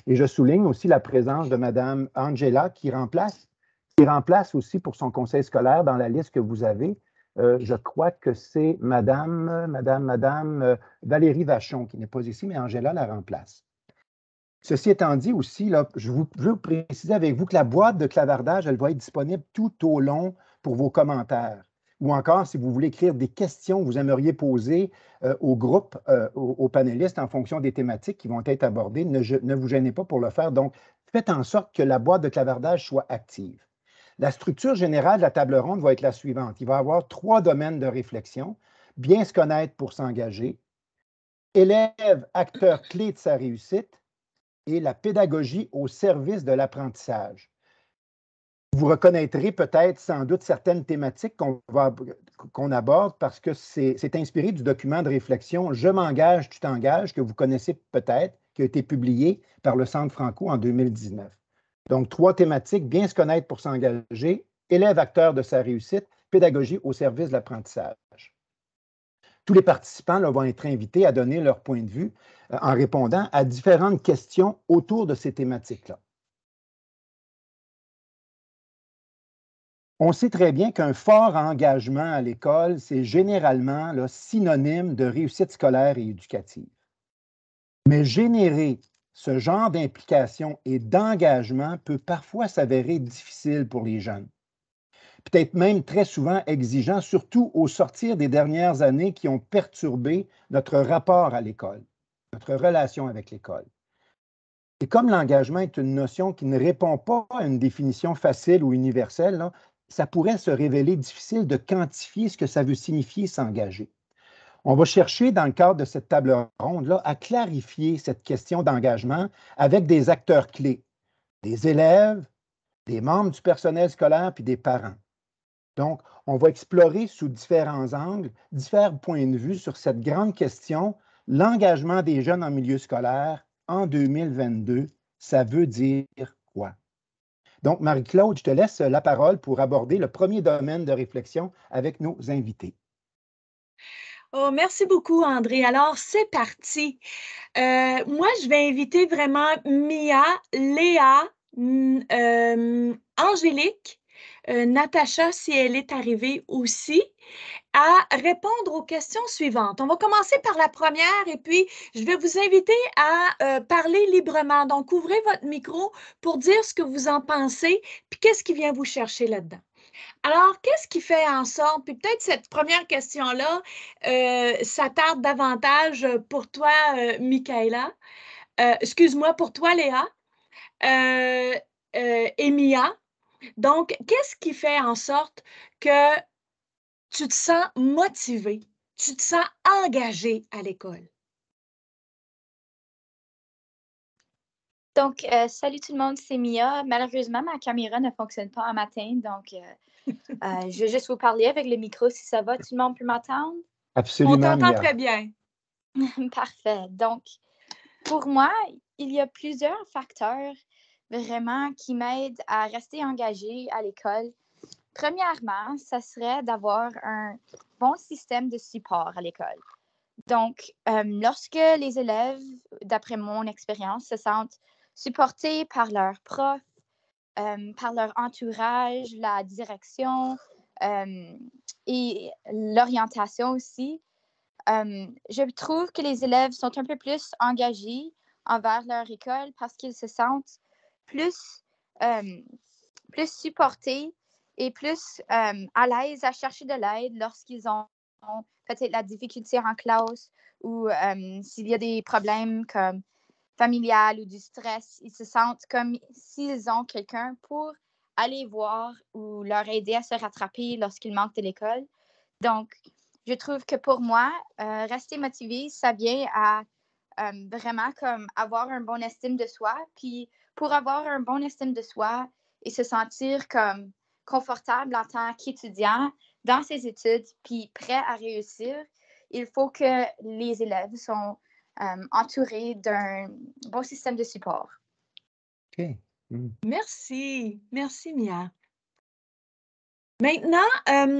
Et je souligne aussi la présence de Mme Angela qui remplace aussi pour son conseil scolaire dans la liste que vous avez. Je crois que c'est Madame Valérie Vachon qui n'est pas ici, mais Angela la remplace. Ceci étant dit aussi, là, je veux préciser avec vous que la boîte de clavardage, elle va être disponible tout au long pour vos commentaires. Ou encore, si vous voulez écrire des questions que vous aimeriez poser au groupe, aux panélistes en fonction des thématiques qui vont être abordées, ne vous gênez pas pour le faire. Donc, faites en sorte que la boîte de clavardage soit active. La structure générale de la table ronde va être la suivante. Il va y avoir 3 domaines de réflexion. Bien se connaître pour s'engager, élève, acteur clé de sa réussite et la pédagogie au service de l'apprentissage. Vous reconnaîtrez peut-être sans doute certaines thématiques qu'on aborde parce que c'est inspiré du document de réflexion « Je m'engage, tu t'engages » que vous connaissez peut-être, qui a été publié par le Centre Franco en 2019. Donc, 3 thématiques, bien se connaître pour s'engager, élève acteur de sa réussite, pédagogie au service de l'apprentissage. Tous les participants là, vont être invités à donner leur point de vue en répondant à différentes questions autour de ces thématiques-là. On sait très bien qu'un fort engagement à l'école, c'est généralement là, synonyme de réussite scolaire et éducative. Mais générer ce genre d'implication et d'engagement peut parfois s'avérer difficile pour les jeunes. Peut-être même très souvent exigeant, surtout au sortir des dernières années qui ont perturbé notre rapport à l'école, notre relation avec l'école. Et comme l'engagement est une notion qui ne répond pas à une définition facile ou universelle, là, ça pourrait se révéler difficile de quantifier ce que ça veut signifier s'engager. On va chercher, dans le cadre de cette table ronde-là, à clarifier cette question d'engagement avec des acteurs clés, des élèves, des membres du personnel scolaire puis des parents. Donc, on va explorer sous différents angles, différents points de vue sur cette grande question, l'engagement des jeunes en milieu scolaire en 2022, ça veut dire quoi? Donc, Marie-Claude, je te laisse la parole pour aborder le premier domaine de réflexion avec nos invités. Oh, merci beaucoup, André. Alors, c'est parti. Moi, je vais inviter vraiment Mia, Léa, Angélique, Natacha, si elle est arrivée aussi, à répondre aux questions suivantes. On va commencer par la première et puis je vais vous inviter à parler librement. Donc, ouvrez votre micro pour dire ce que vous en pensez, puis qu'est-ce qui vient vous chercher là-dedans. Alors, qu'est-ce qui fait en sorte, puis peut-être cette première question-là s'attarde davantage pour toi, Michaela, excuse-moi, pour toi, Léa, et Mia. Donc, qu'est-ce qui fait en sorte que tu te sens motivé, tu te sens engagé à l'école? Donc, salut tout le monde, c'est Mia. Malheureusement, ma caméra ne fonctionne pas en matin, donc je vais juste vous parler avec le micro si ça va. Tout le monde peut m'entendre? Absolument, On t'entend Mia. très bien. Parfait. Donc, pour moi, il y a plusieurs facteurs vraiment qui m'aident à rester engagée à l'école. Premièrement, ça serait d'avoir un bon système de support à l'école. Donc, lorsque les élèves, d'après mon expérience, se sentent supportés par leurs profs, par leur entourage, la direction et l'orientation aussi, je trouve que les élèves sont un peu plus engagés envers leur école parce qu'ils se sentent plus supportés et plus à l'aise à chercher de l'aide lorsqu'ils ont peut-être la difficulté en classe ou s'il y a des problèmes comme familial ou du stress, ils se sentent comme s'ils ont quelqu'un pour aller voir ou leur aider à se rattraper lorsqu'ils manquent de l'école. Donc, je trouve que pour moi, rester motivé, ça vient à vraiment comme avoir un bon estime de soi. Puis pour avoir un bon estime de soi et se sentir comme confortable en tant qu'étudiant dans ses études, puis prêt à réussir, il faut que les élèves sont entourés d'un bon système de support. OK. Merci. Merci, Mia. Maintenant,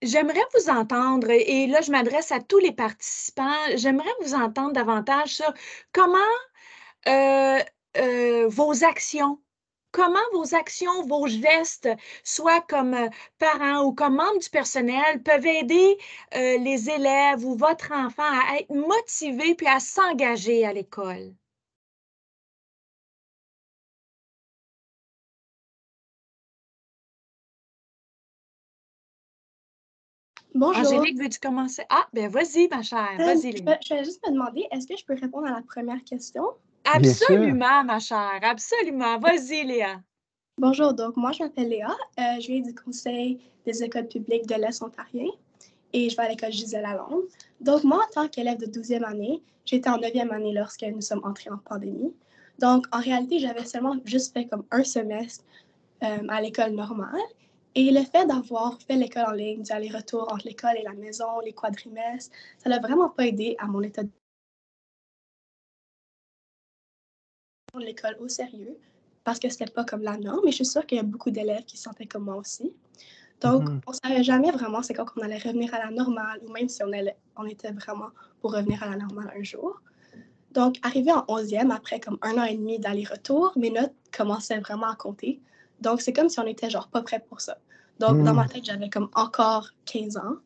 j'aimerais vous entendre, et là, je m'adresse à tous les participants, j'aimerais vous entendre davantage sur comment vos actions. Comment vos actions, vos gestes, soit comme parents ou comme membres du personnel, peuvent aider les élèves ou votre enfant à être motivé puis à s'engager à l'école? Bonjour. Angélique, veux-tu commencer? Ah, ben vas-y, ma chère, vas-y, Léa. Je vais juste me demander, est-ce que je peux répondre à la première question? Bien sûr. Absolument, ma chère, absolument. Vas-y, Léa. Bonjour, donc moi je m'appelle Léa, je viens du Conseil des écoles publiques de l'Est ontarien et je vais à l'école Gisèle Lalonde. Donc moi, en tant qu'élève de 12e année, j'étais en 9e année lorsque nous sommes entrés en pandémie. Donc en réalité, j'avais seulement juste fait comme un semestre à l'école normale. Et le fait d'avoir fait l'école en ligne, du aller-retour entre l'école et la maison, les quadrimestres, ça n'a vraiment pas aidé à mon état de l'école au sérieux parce que c'était pas comme la norme. Mais je suis sûre qu'il y a beaucoup d'élèves qui se sentaient comme moi aussi. Donc, on savait jamais vraiment c'est quand on allait revenir à la normale ou même si on était vraiment pour revenir à la normale un jour. Donc, arrivé en 11e, après comme 1 an et demi d'aller-retour, mes notes commençaient vraiment à compter. Donc, c'est comme si on était genre pas prêt pour ça. Donc, dans ma tête, j'avais comme encore 15 ans.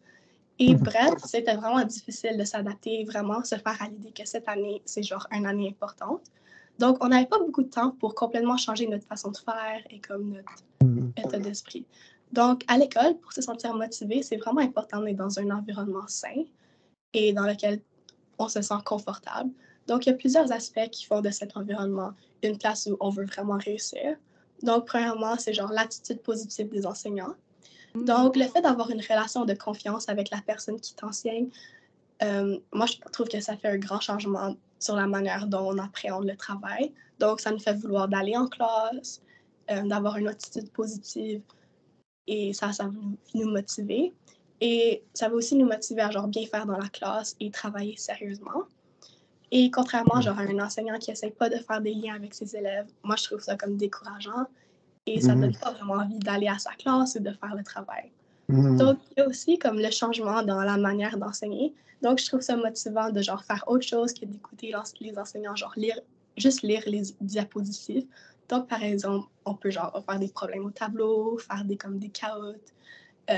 Et bref, c'était vraiment difficile de s'adapter, vraiment se faire à l'idée que cette année, c'est genre une année importante. Donc, on n'avait pas beaucoup de temps pour complètement changer notre façon de faire et comme notre état d'esprit. Donc, à l'école, pour se sentir motivé, c'est vraiment important d'être dans un environnement sain et dans lequel on se sent confortable. Donc, il y a plusieurs aspects qui font de cet environnement une place où on veut vraiment réussir. Donc, premièrement, c'est genre l'attitude positive des enseignants. Donc, le fait d'avoir une relation de confiance avec la personne qui t'enseigne, moi, je trouve que ça fait un grand changement sur la manière dont on appréhende le travail. Donc, ça nous fait vouloir d'aller en classe, d'avoir une attitude positive et ça va nous motiver. Et ça va aussi nous motiver à genre bien faire dans la classe et travailler sérieusement. Et contrairement genre, à un enseignant qui n'essaie pas de faire des liens avec ses élèves, moi, je trouve ça comme décourageant et ça ne donne pas vraiment envie d'aller à sa classe et de faire le travail. Donc, il y a aussi comme le changement dans la manière d'enseigner. Donc, je trouve ça motivant de genre faire autre chose que d'écouter les enseignants, genre juste lire les diapositives. Donc, par exemple, on peut genre faire des problèmes au tableau, faire comme des cahots,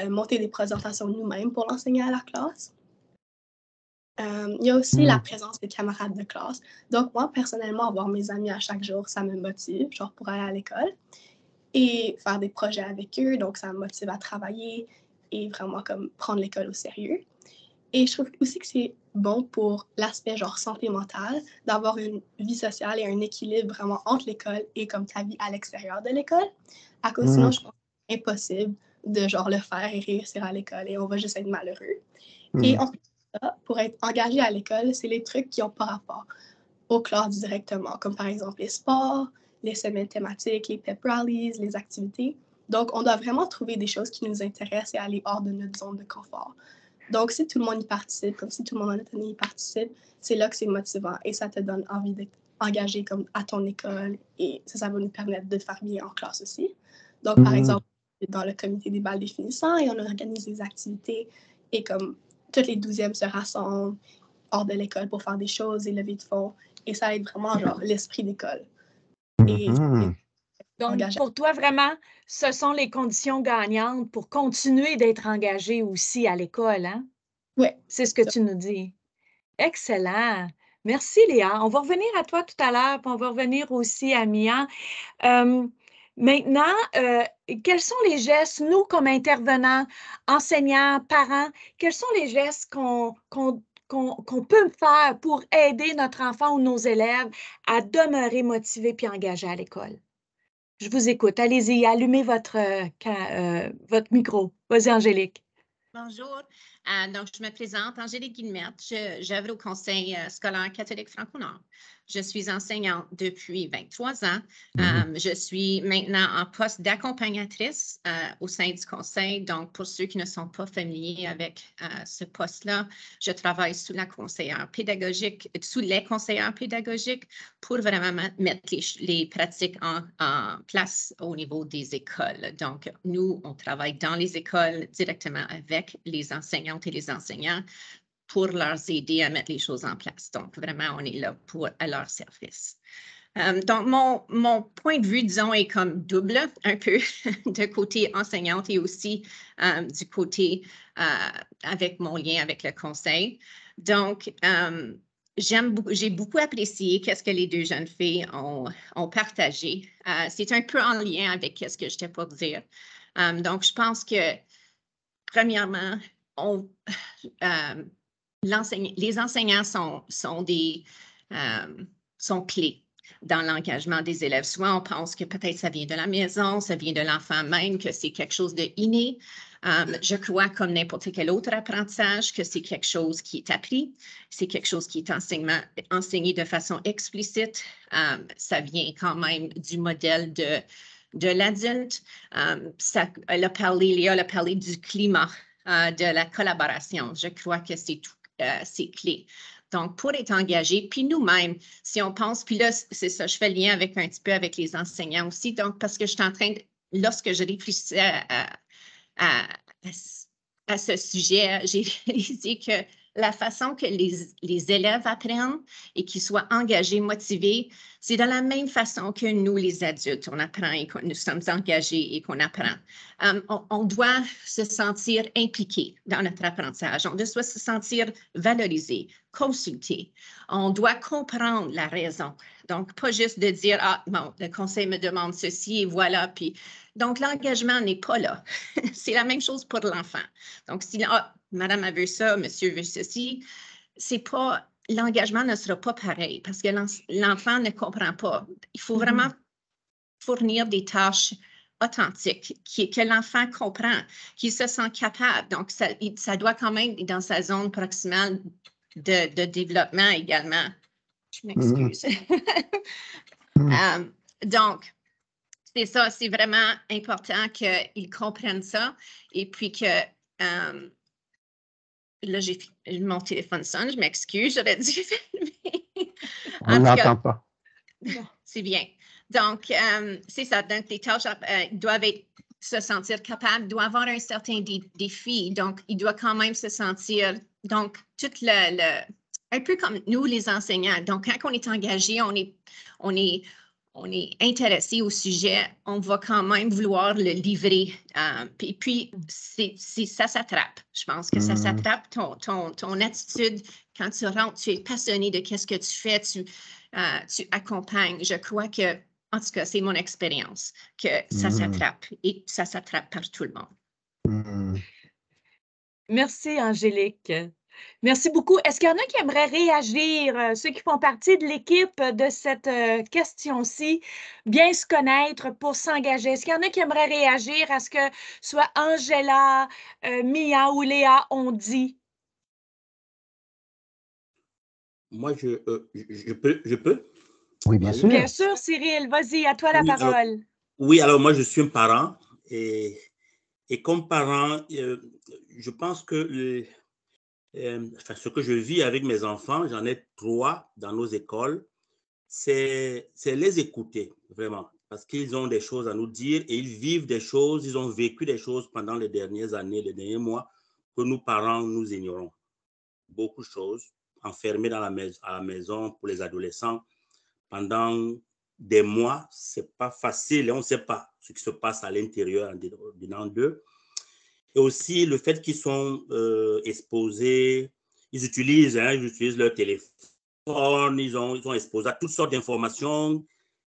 monter des présentations nous-mêmes pour l'enseigner à la classe. Il y a aussi la présence des camarades de classe. Donc, moi, personnellement, avoir mes amis à chaque jour, ça me motive, genre pour aller à l'école et faire des projets avec eux. Donc, ça me motive à travailler et vraiment comme prendre l'école au sérieux. Et je trouve aussi que c'est bon pour l'aspect genre santé mentale, d'avoir une vie sociale et un équilibre vraiment entre l'école et comme ta vie à l'extérieur de l'école. À cause sinon, je pense que c'est impossible de genre le faire et réussir à l'école et on va juste être malheureux. Et en plus de ça, pour être engagé à l'école, c'est les trucs qui n'ont pas rapport aux classes directement, comme par exemple les sports, les semaines thématiques, les pep rallies, les activités. Donc, on doit vraiment trouver des choses qui nous intéressent et aller hors de notre zone de confort. Donc, si tout le monde y participe, comme si tout le monde en autonomie y participe, c'est là que c'est motivant et ça te donne envie d'être engagé comme à ton école et ça va nous permettre de faire bien en classe aussi. Donc, par exemple, dans le comité des balles définissants et on organise des activités et comme toutes les 12e se rassemblent hors de l'école pour faire des choses et lever de fonds et ça aide vraiment genre l'esprit d'école. Et donc, pour toi, vraiment, ce sont les conditions gagnantes pour continuer d'être engagé aussi à l'école, hein? Oui. C'est ce que tu nous dis. Excellent. Merci, Léa. On va revenir à toi tout à l'heure, puis on va revenir aussi à Mia. Maintenant, quels sont les gestes, nous, comme intervenants, enseignants, parents, quels sont les gestes qu'on peut faire pour aider notre enfant ou nos élèves à demeurer motivés puis engagés à l'école? Je vous écoute. Allez-y, allumez votre micro. Vas-y, Angélique. Bonjour. Donc, je me présente, Angélique Guillemette. J'œuvre au Conseil scolaire catholique Franco-Nord. Je suis enseignante depuis 23 ans. Je suis maintenant en poste d'accompagnatrice au sein du Conseil. Donc, pour ceux qui ne sont pas familiers avec ce poste-là, je travaille sous la conseillère pédagogique, sous les conseillères pédagogiques pour vraiment mettre les pratiques en place au niveau des écoles. Donc, nous, on travaille dans les écoles directement avec les enseignantes et les enseignants pour leur aider à mettre les choses en place. Donc, vraiment, on est là à leur service. Donc, mon point de vue, disons, est comme double, un peu, de côté enseignante et aussi du côté avec mon lien avec le conseil. Donc, j'ai beaucoup apprécié ce que les deux jeunes filles ont partagé. C'est un peu en lien avec ce que je t'ai pour dire. Donc, je pense que, premièrement, les enseignants sont clés dans l'engagement des élèves. Soit on pense que peut-être ça vient de la maison, ça vient de l'enfant même, que c'est quelque chose de inné. Je crois, comme n'importe quel autre apprentissage, que c'est quelque chose qui est appris, c'est quelque chose qui est enseigné de façon explicite. Ça vient quand même du modèle de l'adulte. Léa a parlé du climat, de la collaboration. Je crois que c'est clé. Donc, pour être engagé, puis nous-mêmes, si on pense, puis là, c'est ça, je fais le lien avec un petit peu avec les enseignants aussi, donc parce que je suis en train lorsque je réfléchissais à ce sujet, j'ai réalisé que la façon que les élèves apprennent et qu'ils soient engagés, motivés, c'est de la même façon que nous, les adultes, on apprend et que nous sommes engagés et qu'on apprend. On doit se sentir impliqué dans notre apprentissage. On doit se sentir valorisé, consulté. On doit comprendre la raison. Donc, pas juste de dire, ah, bon, le conseil me demande ceci et voilà, puis donc, l'engagement n'est pas là. C'est la même chose pour l'enfant. Donc, si madame a vu ça, monsieur veut ceci, l'engagement ne sera pas pareil parce que l'enfant ne comprend pas. Il faut vraiment fournir des tâches authentiques que l'enfant comprend, qu'il se sent capable. Donc, ça doit quand même être dans sa zone proximale de développement également. Je m'excuse. Donc, c'est ça, c'est vraiment important qu'ils comprennent ça. Et puis que, là, mon téléphone sonne, je m'excuse, j'aurais dû filmer. On ne l'entend pas. C'est bien. Donc, c'est ça. Donc, les tâches doivent se sentir capables, doivent avoir un certain défi. Donc, ils doivent quand même se sentir, donc, un peu comme nous, les enseignants. Donc, quand on est engagé, on est intéressé au sujet, on va quand même vouloir le livrer. Puis ça s'attrape. Je pense que ça s'attrape ton attitude. Quand tu rentres, tu es passionné de ce que tu fais, tu accompagnes. Je crois que, en tout cas, c'est mon expérience, que ça s'attrape et ça s'attrape par tout le monde. Merci, Angélique. Merci beaucoup. Est-ce qu'il y en a qui aimeraient réagir, ceux qui font partie de l'équipe de cette question-ci, bien se connaître pour s'engager? Est-ce qu'il y en a qui aimeraient réagir à ce que soit Angela, Mia ou Léa ont dit? Moi, je peux? Oui, bien sûr. Bien sûr, Cyril, vas-y, à toi la parole. Alors moi, je suis un parent et comme parent, je pense que ce que je vis avec mes enfants, j'en ai 3 dans nos écoles, c'est les écouter vraiment parce qu'ils ont des choses à nous dire et ils vivent des choses, ils ont vécu des choses pendant les dernières années, les derniers mois que nous parents, nous ignorons. Beaucoup de choses enfermées à la maison pour les adolescents pendant des mois, c'est pas facile et on ne sait pas ce qui se passe à l'intérieur dedans d'eux. Et aussi le fait qu'ils sont exposés, ils utilisent leur téléphone, ils sont exposés à toutes sortes d'informations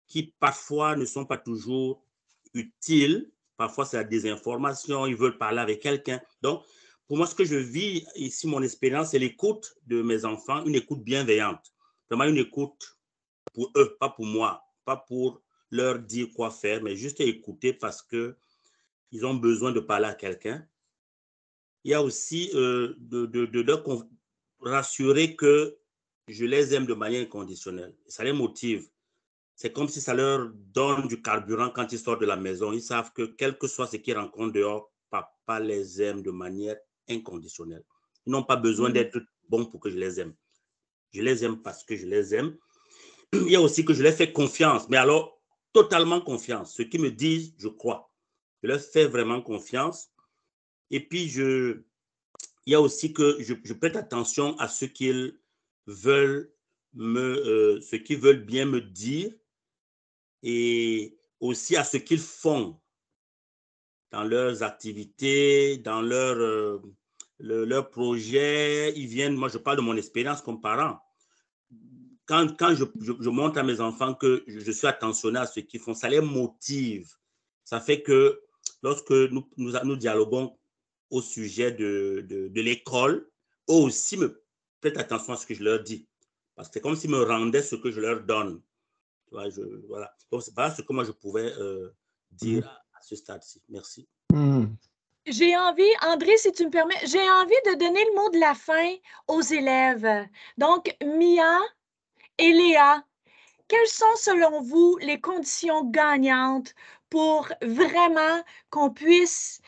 qui parfois ne sont pas toujours utiles. Parfois, c'est la désinformation, ils veulent parler avec quelqu'un. Donc, pour moi, ce que je vis ici, mon expérience, c'est l'écoute de mes enfants, une écoute bienveillante. Vraiment une écoute pour eux, pas pour moi, pas pour leur dire quoi faire, mais juste écouter parce qu'ils ont besoin de parler à quelqu'un. Il y a aussi de leur rassurer que je les aime de manière inconditionnelle. Ça les motive. C'est comme si ça leur donne du carburant quand ils sortent de la maison. Ils savent que quel que soit ce qu'ils rencontrent dehors, papa les aime de manière inconditionnelle. Ils n'ont pas besoin d'être bons pour que je les aime. Je les aime parce que je les aime. Il y a aussi que je leur fais confiance, mais alors totalement confiance. Ce qu'ils me disent, je crois. Je leur fais vraiment confiance. Et puis, il y a aussi que je prête attention à ce qu'ils veulent ce qu'ils veulent bien me dire et aussi à ce qu'ils font dans leurs activités, dans leurs projets. Ils viennent, moi je parle de mon expérience comme parent. Quand je montre à mes enfants que je suis attentionné à ce qu'ils font, ça les motive. Ça fait que lorsque nous dialoguons au sujet de l'école, eux aussi me prêtent attention à ce que je leur dis. Parce que c'est comme s'ils me rendaient ce que je leur donne. Voilà. Donc, c'est pas ce que moi je pouvais dire à ce stade-ci. Merci. J'ai envie, André, si tu me permets, j'ai envie de donner le mot de la fin aux élèves. Donc, Mia et Léa, quelles sont selon vous les conditions gagnantes pour vraiment qu'on puisse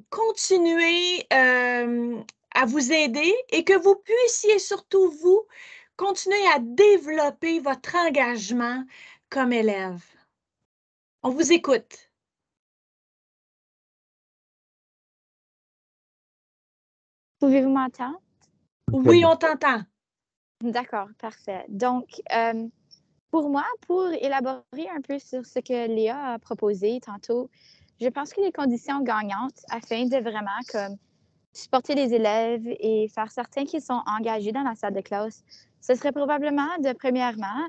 continuer à vous aider et que vous puissiez surtout, vous, continuer à développer votre engagement comme élève? On vous écoute. Pouvez-vous m'entendre? Oui, on t'entend. D'accord, parfait. Donc, pour moi, pour élaborer un peu sur ce que Léa a proposé tantôt, je pense que les conditions gagnantes afin de vraiment comme supporter les élèves et faire certains qu'ils sont engagés dans la salle de classe, ce serait probablement de, premièrement,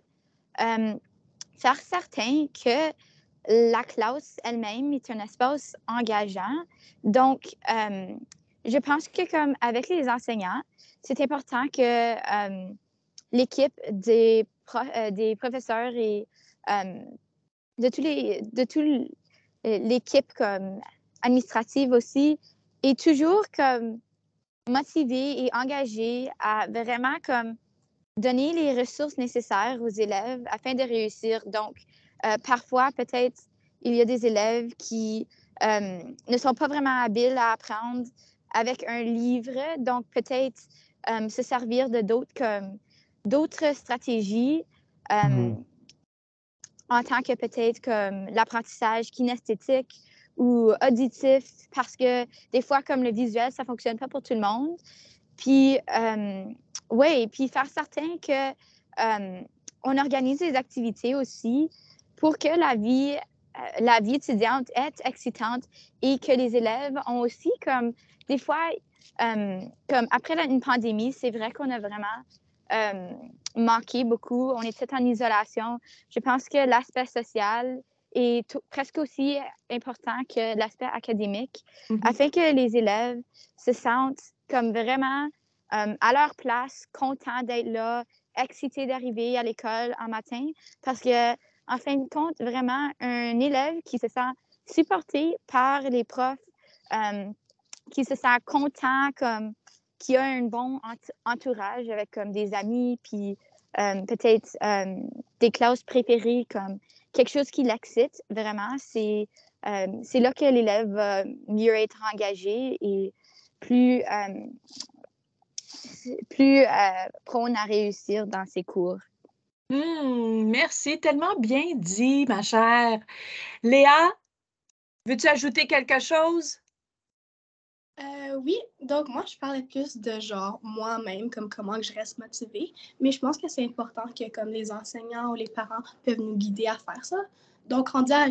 faire certain que la classe elle-même est un espace engageant. Donc, je pense que comme avec les enseignants, c'est important que l'équipe des professeurs et de toute l'équipe comme administrative aussi est toujours comme motivée et engagée à vraiment comme donner les ressources nécessaires aux élèves afin de réussir. Donc, parfois, peut-être, il y a des élèves qui ne sont pas vraiment habiles à apprendre avec un livre. Donc, peut-être se servir de d'autres stratégies en tant que peut-être comme l'apprentissage kinesthétique ou auditif, parce que des fois, comme le visuel, ça ne fonctionne pas pour tout le monde. Puis, oui, puis faire certain que on organise des activités aussi pour que la vie étudiante est excitante et que les élèves ont aussi comme des fois, comme après une pandémie, c'est vrai qu'on a vraiment manqué beaucoup. On était en isolation. Je pense que l'aspect social est presque aussi important que l'aspect académique, afin que les élèves se sentent comme vraiment à leur place, contents d'être là, excités d'arriver à l'école en matin, parce que en fin de compte, vraiment, un élève qui se sent supporté par les profs, qui se sent content, comme qui a un bon entourage avec comme des amis, puis peut-être des classes préférées, comme quelque chose qui l'excite vraiment, c'est là que l'élève va mieux être engagé et plus prône à réussir dans ses cours. Merci, tellement bien dit, ma chère. Léa, veux-tu ajouter quelque chose? Oui, donc moi, je parlais plus de genre moi-même, comme comment que je reste motivée, mais je pense que c'est important que comme les enseignants ou les parents peuvent nous guider à faire ça. Donc, rendu à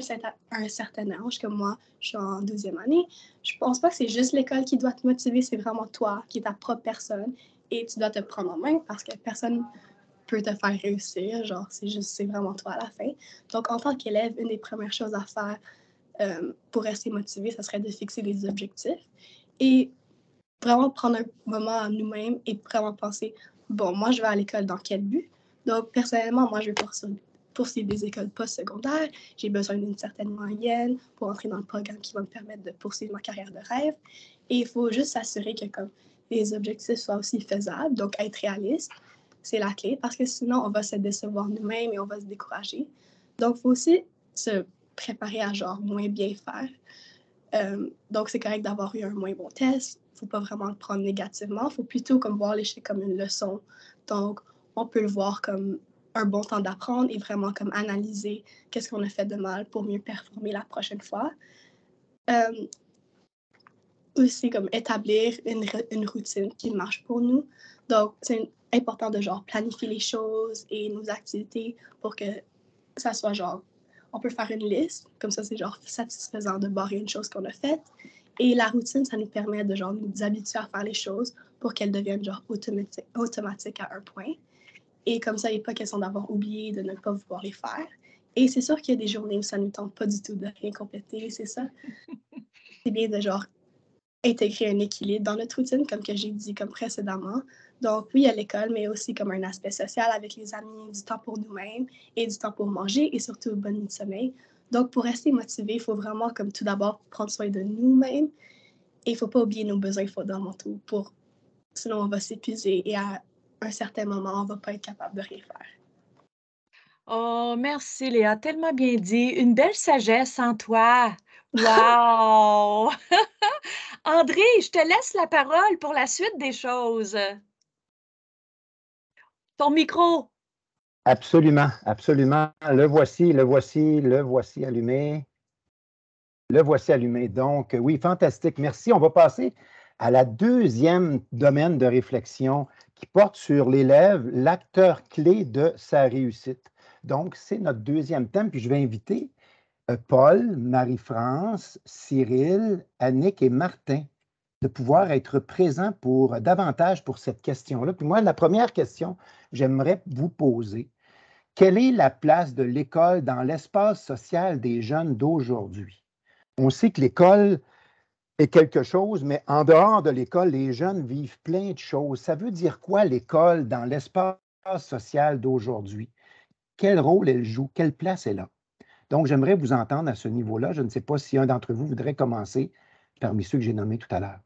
un certain âge, comme moi, je suis en 12e année, je pense pas que c'est juste l'école qui doit te motiver, c'est vraiment toi qui es ta propre personne et tu dois te prendre en main parce que personne peut te faire réussir, genre c'est vraiment toi à la fin. Donc, en tant qu'élève, une des premières choses à faire pour rester motivé, ça serait de fixer des objectifs et vraiment prendre un moment à nous-mêmes et vraiment penser, bon, moi, je vais à l'école dans quel but? Donc, personnellement, moi, je vais poursuivre des écoles postsecondaires. J'ai besoin d'une certaine moyenne pour entrer dans le programme qui va me permettre de poursuivre ma carrière de rêve. Et il faut juste s'assurer que comme les objectifs soient aussi faisables, donc être réaliste, c'est la clé, parce que sinon, on va se décevoir nous-mêmes et on va se décourager. Donc, il faut aussi se préparer à genre moins bien faire. Donc, c'est correct d'avoir eu un moins bon test. Il ne faut pas vraiment le prendre négativement. Il faut plutôt comme voir l'échec comme une leçon. Donc, on peut le voir comme un bon temps d'apprendre et vraiment comme analyser qu'est-ce qu'on a fait de mal pour mieux performer la prochaine fois. aussi comme établir une routine qui marche pour nous. Donc, c'est important de genre planifier les choses et nos activités pour que ça soit genre, on peut faire une liste, comme ça c'est genre satisfaisant de barrer une chose qu'on a faite. Et la routine, ça nous permet de genre nous habituer à faire les choses pour qu'elles deviennent genre automatiques à un point. Et comme ça, il n'est pas question d'avoir oublié, de ne pas vouloir les faire. Et c'est sûr qu'il y a des journées où ça ne nous tente pas du tout de rien compléter, c'est ça. C'est bien de genre intégrer un équilibre dans notre routine, comme que j'ai dit comme précédemment. Donc oui, à l'école, mais aussi comme un aspect social avec les amis, du temps pour nous-mêmes et du temps pour manger et surtout une bonne nuit de sommeil. Donc pour rester motivé, il faut vraiment comme tout d'abord prendre soin de nous-mêmes et il ne faut pas oublier nos besoins fondamentaux sinon on va s'épuiser et à un certain moment, on ne va pas être capable de rien faire. Oh, merci Léa, tellement bien dit. Une belle sagesse en toi. Wow! André, je te laisse la parole pour la suite des choses. Ton micro. Absolument, absolument. Le voici allumé. Le voici allumé. Donc, oui, fantastique. Merci. On va passer à la deuxième domaine de réflexion qui porte sur l'élève, l'acteur clé de sa réussite. Donc, c'est notre deuxième thème. Puis je vais inviter Paul, Marie-France, Cyril, Annick et Martin de pouvoir être présents pour davantage pour cette question-là. Puis moi, la première question, j'aimerais vous poser. Quelle est la place de l'école dans l'espace social des jeunes d'aujourd'hui? On sait que l'école est quelque chose, mais en dehors de l'école, les jeunes vivent plein de choses. Ça veut dire quoi l'école dans l'espace social d'aujourd'hui? Quel rôle elle joue? Quelle place elle a? Donc, j'aimerais vous entendre à ce niveau-là. Je ne sais pas si un d'entre vous voudrait commencer parmi ceux que j'ai nommés tout à l'heure.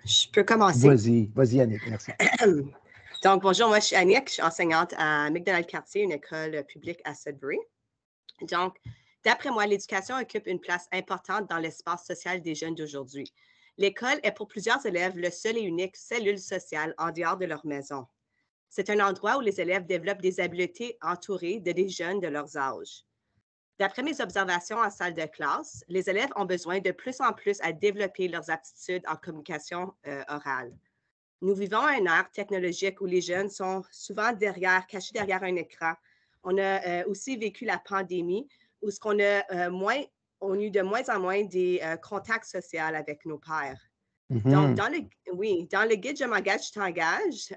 Je peux commencer. Vas-y, Annick, merci. Donc, bonjour, moi, je suis Annick, je suis enseignante à McDonald-Cartier, une école publique à Sudbury. Donc, d'après moi, l'éducation occupe une place importante dans l'espace social des jeunes d'aujourd'hui. L'école est pour plusieurs élèves le seul et unique cellule sociale en dehors de leur maison. C'est un endroit où les élèves développent des habiletés entourées de des jeunes de leurs âges. D'après mes observations en salle de classe, les élèves ont besoin de plus en plus à développer leurs aptitudes en communication orale. Nous vivons à une ère technologique où les jeunes sont souvent cachés derrière un écran. On a aussi vécu la pandémie où on a eu de moins en moins des contacts sociaux avec nos pairs. Donc, dans le guide « Je m'engage, je t'engage »,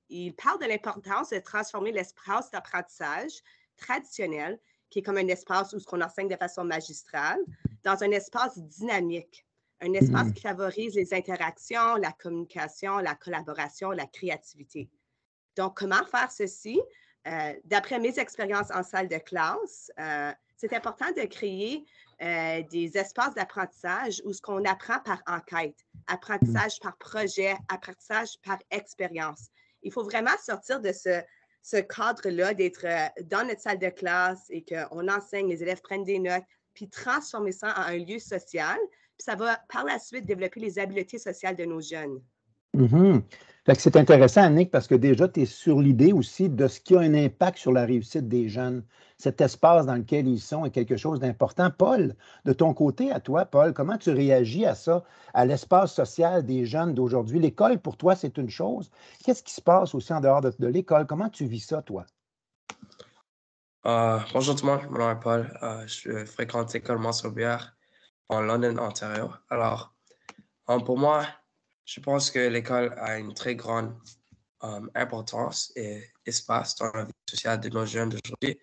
il parle de l'importance de transformer l'espace d'apprentissage traditionnel, qui est comme un espace où on enseigne de façon magistrale, dans un espace dynamique, un espace qui favorise les interactions, la communication, la collaboration, la créativité. Donc, comment faire ceci? D'après mes expériences en salle de classe, c'est important de créer des espaces d'apprentissage où ce qu'on apprend par enquête, apprentissage par projet, apprentissage par expérience. Il faut vraiment sortir de ce cadre-là, d'être dans notre salle de classe et qu'on enseigne, les élèves prennent des notes, puis transformer ça en un lieu social. Puis ça va par la suite développer les habiletés sociales de nos jeunes. Fait que c'est intéressant, Annick, parce que déjà, tu es sur l'idée aussi de ce qui a un impact sur la réussite des jeunes. Cet espace dans lequel ils sont est quelque chose d'important. Paul, de ton côté, à toi, Paul, comment tu réagis à ça, à l'espace social des jeunes d'aujourd'hui? L'école, pour toi, c'est une chose. Qu'est-ce qui se passe aussi en dehors de l'école? Comment tu vis ça, toi? Bonjour tout le monde, mon nom est Paul. Je fréquente l'école Monts-Aubière en London, Ontario. Alors, pour moi, je pense que l'école a une très grande importance et espace dans la vie sociale de nos jeunes d'aujourd'hui.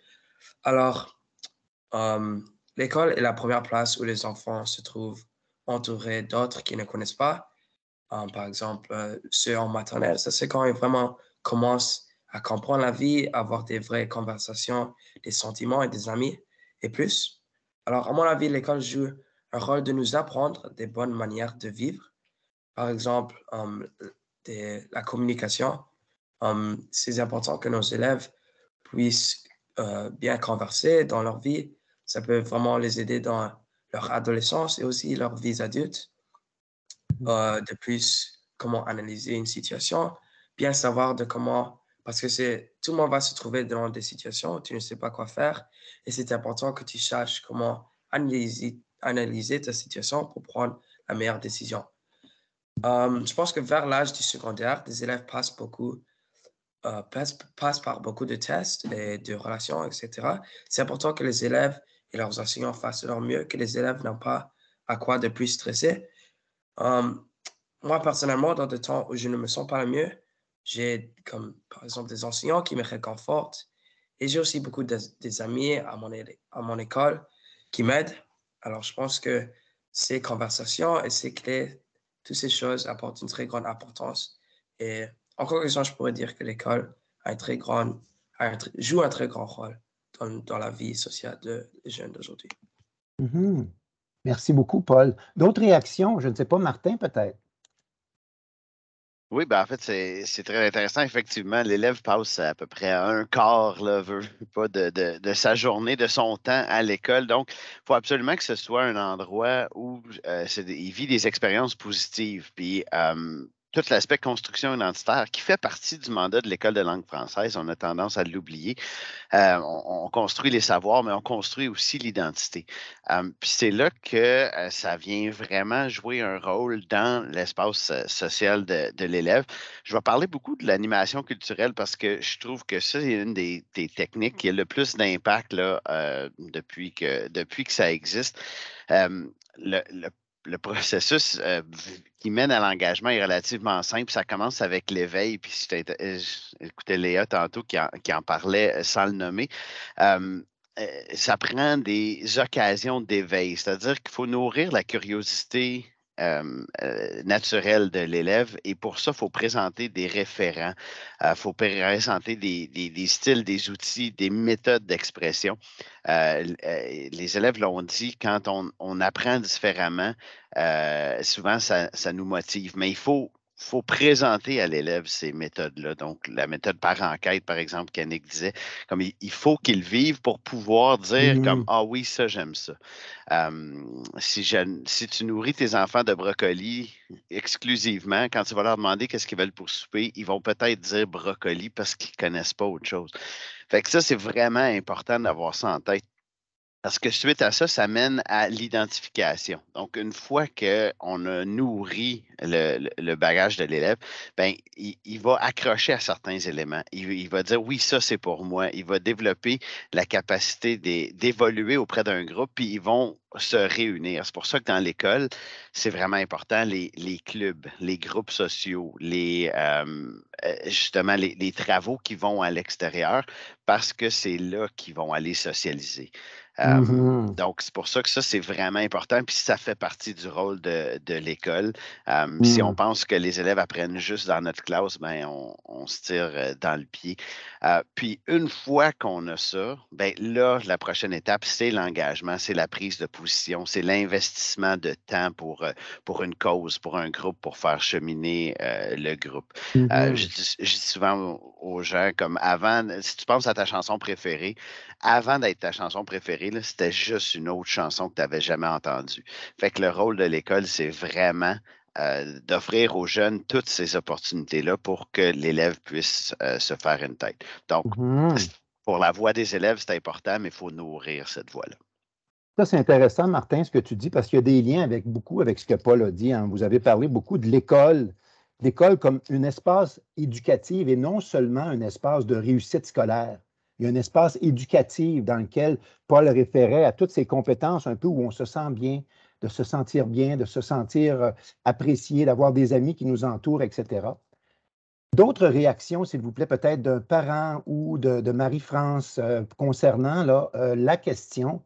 Alors, l'école est la première place où les enfants se trouvent entourés d'autres qui ne connaissent pas. Par exemple, ceux en maternelle, ça c'est quand ils vraiment commencent à comprendre la vie, avoir des vraies conversations, des sentiments et des amis et plus. Alors, à mon avis, l'école joue un rôle de nous apprendre des bonnes manières de vivre. Par exemple, la communication. C'est important que nos élèves puissent bien converser dans leur vie. Ça peut vraiment les aider dans leur adolescence et aussi leur vie adulte. De plus, comment analyser une situation, bien savoir de comment, parce que tout le monde va se trouver dans des situations où tu ne sais pas quoi faire et c'est important que tu saches comment analyser analyser ta situation pour prendre la meilleure décision. Je pense que vers l'âge du secondaire, les élèves passent par beaucoup de tests et de relations, etc. C'est important que les élèves et leurs enseignants fassent leur mieux, que les élèves n'ont pas à quoi de plus stresser. Moi, personnellement, dans des temps où je ne me sens pas le mieux, j'ai, comme par exemple, des enseignants qui me réconfortent et j'ai aussi beaucoup des amis à mon école qui m'aident. Alors, je pense que ces conversations et ces clés, toutes ces choses apportent une très grande importance. Et en conclusion, je pourrais dire que l'école joue un très grand rôle dans la vie sociale des jeunes d'aujourd'hui. Merci beaucoup, Paul. D'autres réactions? Je ne sais pas, Martin, peut-être? Oui, ben en fait, c'est très intéressant. Effectivement, l'élève passe à peu près un quart, là, pas de sa journée, de son temps à l'école. Donc, il faut absolument que ce soit un endroit où il vit des expériences positives. Puis, tout l'aspect construction identitaire qui fait partie du mandat de l'École de langue française, on a tendance à l'oublier. On construit les savoirs, mais on construit aussi l'identité. Puis c'est là que ça vient vraiment jouer un rôle dans l'espace social de l'élève. Je vais parler beaucoup de l'animation culturelle parce que je trouve que ça, c'est une des techniques qui a le plus d'impact là, depuis que ça existe. Le processus qui mène à l'engagement est relativement simple. Ça commence avec l'éveil. Puis j'écoutais Léa tantôt qui en parlait sans le nommer. Ça prend des occasions d'éveil. C'est-à-dire qu'il faut nourrir la curiosité naturelle de l'élève et pour ça, il faut présenter des référents. Il faut présenter des styles, des outils, des méthodes d'expression. Les élèves l'ont dit, quand on apprend différemment, souvent, ça nous motive. Mais il faut présenter à l'élève ces méthodes-là. Donc, la méthode par enquête, par exemple, qu'Annick disait, comme il faut qu'il vive pour pouvoir dire comme « Ah oui, ça, j'aime ça ». Si tu nourris tes enfants de brocoli exclusivement, quand tu vas leur demander qu'est-ce qu'ils veulent pour souper, ils vont peut-être dire brocoli parce qu'ils ne connaissent pas autre chose. Fait que ça, c'est vraiment important d'avoir ça en tête. Parce que suite à ça, ça mène à l'identification. Donc, une fois qu'on a nourri le bagage de l'élève, ben, il va accrocher à certains éléments. Il va dire, oui, ça, c'est pour moi. Il va développer la capacité d'évoluer auprès d'un groupe, puis ils vont se réunir. C'est pour ça que dans l'école, c'est vraiment important, les clubs, les groupes sociaux, justement, les travaux qui vont à l'extérieur, parce que c'est là qu'ils vont aller socialiser. Donc, c'est pour ça que ça, c'est vraiment important. Puis ça fait partie du rôle de l'école. Si on pense que les élèves apprennent juste dans notre classe, ben, on se tire dans le pied. Puis une fois qu'on a ça, ben là, la prochaine étape, c'est l'engagement, c'est la prise de position, c'est l'investissement de temps pour une cause, pour un groupe, pour faire cheminer le groupe. Je dis souvent aux gens, comme avant, si tu penses à ta chanson préférée, avant d'être ta chanson préférée, là, c'était juste une autre chanson que tu n'avais jamais entendue. Fait que le rôle de l'école, c'est vraiment d'offrir aux jeunes toutes ces opportunités-là pour que l'élève puisse se faire une tête. Donc, pour la voix des élèves, c'est important, mais il faut nourrir cette voix-là. Ça, c'est intéressant, Martin, ce que tu dis, parce qu'il y a des liens avec ce que Paul a dit. Hein. Vous avez parlé beaucoup de l'école comme un espace éducatif et non seulement un espace de réussite scolaire. Il y a un espace éducatif dans lequel Paul référait à toutes ces compétences un peu où on se sent bien, de se sentir apprécié, d'avoir des amis qui nous entourent, etc. D'autres réactions, s'il vous plaît, peut-être d'un parent ou de Marie-France concernant la question,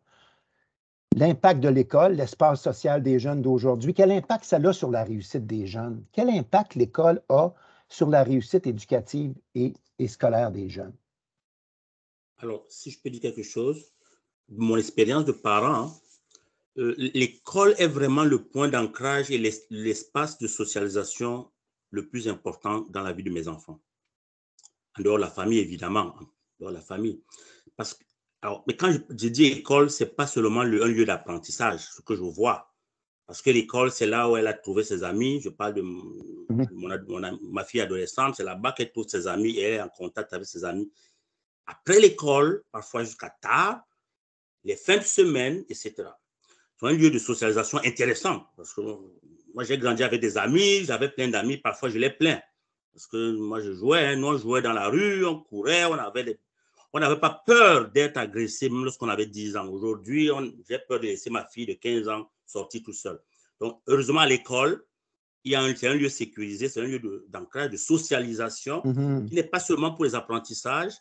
l'impact de l'école, l'espace social des jeunes d'aujourd'hui, quel impact ça a sur la réussite des jeunes? Quel impact l'école a sur la réussite éducative et scolaire des jeunes? Alors, si je peux dire quelque chose, mon expérience de parent, l'école est vraiment le point d'ancrage et l'espace de socialisation le plus important dans la vie de mes enfants. En dehors de la famille, évidemment. En dehors de la famille. Mais quand je dis école, ce n'est pas seulement un lieu d'apprentissage, ce que je vois. Parce que l'école, c'est là où elle a trouvé ses amis. Je parle de ma fille adolescente, c'est là-bas qu'elle trouve ses amis et elle est en contact avec ses amis. Après l'école, parfois jusqu'à tard, les fins de semaine, etc. sont un lieu de socialisation intéressant. Parce que moi, j'ai grandi avec des amis, j'avais plein d'amis, parfois je les plains. Parce que moi, je jouais, hein, nous, on jouait dans la rue, on courait, on n'avait pas peur d'être agressé, même lorsqu'on avait 10 ans. Aujourd'hui, j'ai peur de laisser ma fille de 15 ans sortir tout seul. Donc, heureusement, à l'école, c'est un lieu sécurisé, c'est un lieu d'ancrage, de socialisation, qui n'est pas seulement pour les apprentissages,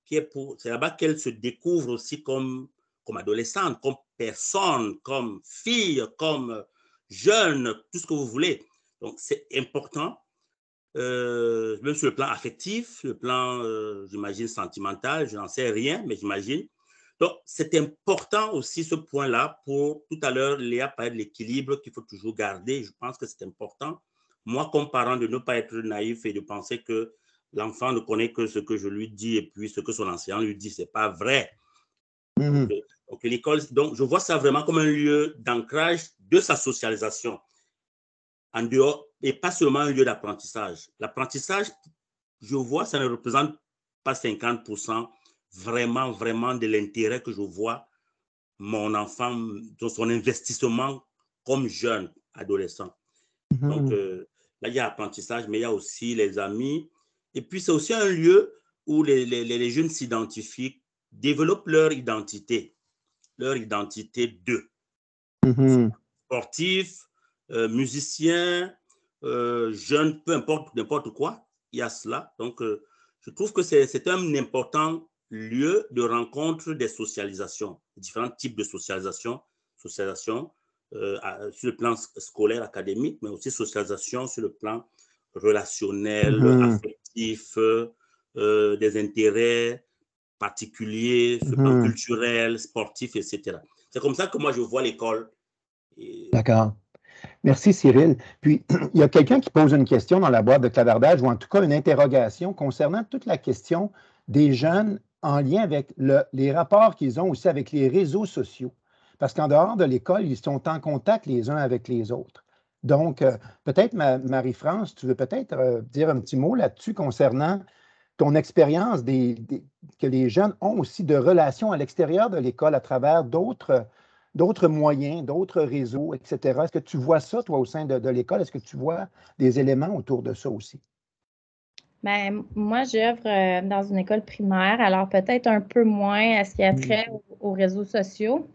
c'est là-bas qu'elle se découvre aussi comme adolescente, comme personne, comme fille, comme jeune, tout ce que vous voulez. Donc, c'est important, même sur le plan affectif, le plan, j'imagine, sentimental, je n'en sais rien, mais j'imagine. Donc, c'est important aussi ce point-là pour, tout à l'heure, Léa parlait de l'équilibre qu'il faut toujours garder. Je pense que c'est important. Moi, comme parent, de ne pas être naïf et de penser que l'enfant ne connaît que ce que je lui dis et puis ce que son enseignant lui dit. Ce n'est pas vrai. Donc, l'école, donc, je vois ça vraiment comme un lieu d'ancrage de sa socialisation en dehors et pas seulement un lieu d'apprentissage. L'apprentissage, je vois, ça ne représente pas 50% vraiment de l'intérêt que je vois mon enfant, dans son investissement comme jeune adolescent. Donc, là, il y a apprentissage, mais il y a aussi les amis. Et puis, c'est aussi un lieu où les jeunes s'identifient, développent leur identité d'eux. Sportifs, musiciens, jeunes, peu importe, n'importe quoi, il y a cela. Donc, je trouve que c'est un important lieu de rencontre des socialisations, différents types de socialisation sur le plan scolaire, académique, mais aussi socialisation sur le plan relationnel, affectif, des intérêts particuliers, sur le plan culturel, sportif, etc. C'est comme ça que moi, je vois l'école. D'accord. Merci, Cyril. Puis, il y a quelqu'un qui pose une question dans la boîte de clavardage, ou en tout cas une interrogation concernant toute la question des jeunes en lien avec les rapports qu'ils ont aussi avec les réseaux sociaux. Parce qu'en dehors de l'école, ils sont en contact les uns avec les autres. Donc, peut-être, Marie-France, tu veux peut-être dire un petit mot là-dessus concernant ton expérience que les jeunes ont aussi de relations à l'extérieur de l'école à travers d'autres moyens, d'autres réseaux, etc. Est-ce que tu vois ça, toi, au sein de l'école? Est-ce que tu vois des éléments autour de ça aussi? Bien, moi, j'œuvre dans une école primaire, alors peut-être un peu moins à ce qui a trait aux réseaux sociaux,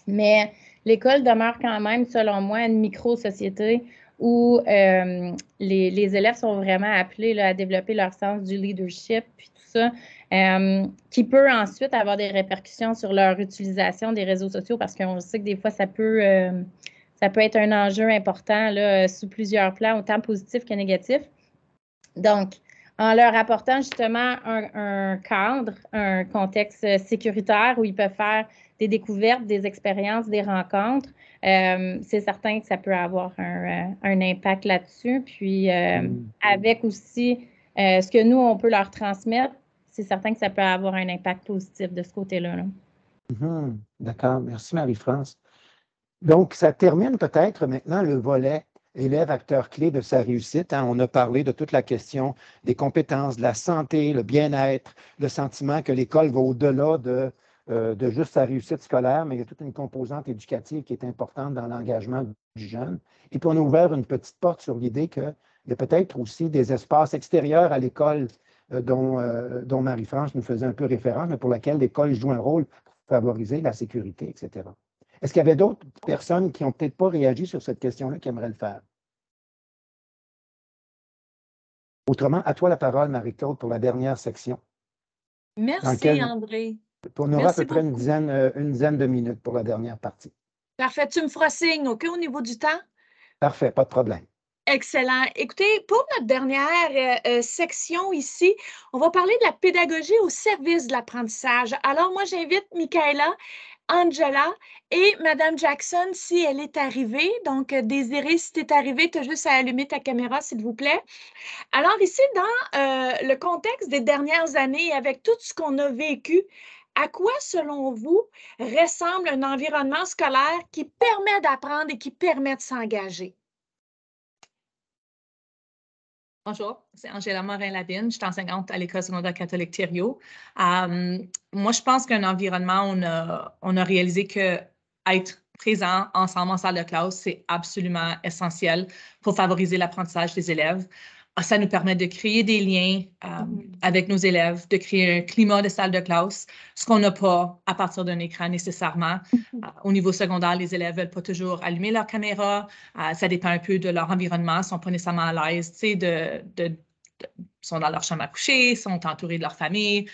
mais l'école demeure quand même, selon moi, une micro-société où les élèves sont vraiment appelés là, à développer leur sens du leadership puis tout ça, qui peut ensuite avoir des répercussions sur leur utilisation des réseaux sociaux parce qu'on sait que des fois, ça peut être un enjeu important là, sous plusieurs plans, autant positifs que négatifs. Donc, en leur apportant justement un cadre, un contexte sécuritaire où ils peuvent faire des découvertes, des expériences, des rencontres, c'est certain que ça peut avoir un impact là-dessus. Puis, avec aussi ce que nous, on peut leur transmettre, c'est certain que ça peut avoir un impact positif de ce côté-là. Là. D'accord. Merci, Marie-France. Donc, ça termine peut-être maintenant le volet élève acteur clé de sa réussite. Hein. On a parlé de toute la question des compétences, de la santé, le bien-être, le sentiment que l'école va au-delà de juste sa réussite scolaire, mais il y a toute une composante éducative qui est importante dans l'engagement du jeune. Et puis, on a ouvert une petite porte sur l'idée qu'il y a peut-être aussi des espaces extérieurs à l'école dont Marie-France nous faisait un peu référence, mais pour laquelle l'école joue un rôle pour favoriser la sécurité, etc. Est-ce qu'il y avait d'autres personnes qui n'ont peut-être pas réagi sur cette question-là qui aimeraient le faire? Autrement, à toi la parole, Marie-Claude, pour la dernière section. Merci, André. On aura à peu près une dizaine de minutes pour la dernière partie. Parfait. Tu me feras signe, OK, au niveau du temps? Parfait, pas de problème. Excellent. Écoutez, pour notre dernière section ici, on va parler de la pédagogie au service de l'apprentissage. Alors, moi, j'invite Michaela, Angela et Mme Jackson si elle est arrivée. Donc, Désirée, si tu es arrivée, tu as juste à allumer ta caméra, s'il vous plaît. Alors, ici, dans le contexte des dernières années, avec tout ce qu'on a vécu, à quoi, selon vous, ressemble un environnement scolaire qui permet d'apprendre et qui permet de s'engager? Bonjour, c'est Angela Morin-Labine, je suis enseignante à l'École secondaire catholique Thériault. Moi, je pense qu'un environnement, on a réalisé que être présents ensemble en salle de classe, c'est absolument essentiel pour favoriser l'apprentissage des élèves. Ça nous permet de créer des liens avec nos élèves, de créer un climat de salle de classe, ce qu'on n'a pas à partir d'un écran nécessairement. Au niveau secondaire, les élèves ne veulent pas toujours allumer leur caméra. Ça dépend un peu de leur environnement. Ils ne sont pas nécessairement à l'aise, sont dans leur chambre à coucher, sont entourés de leur famille.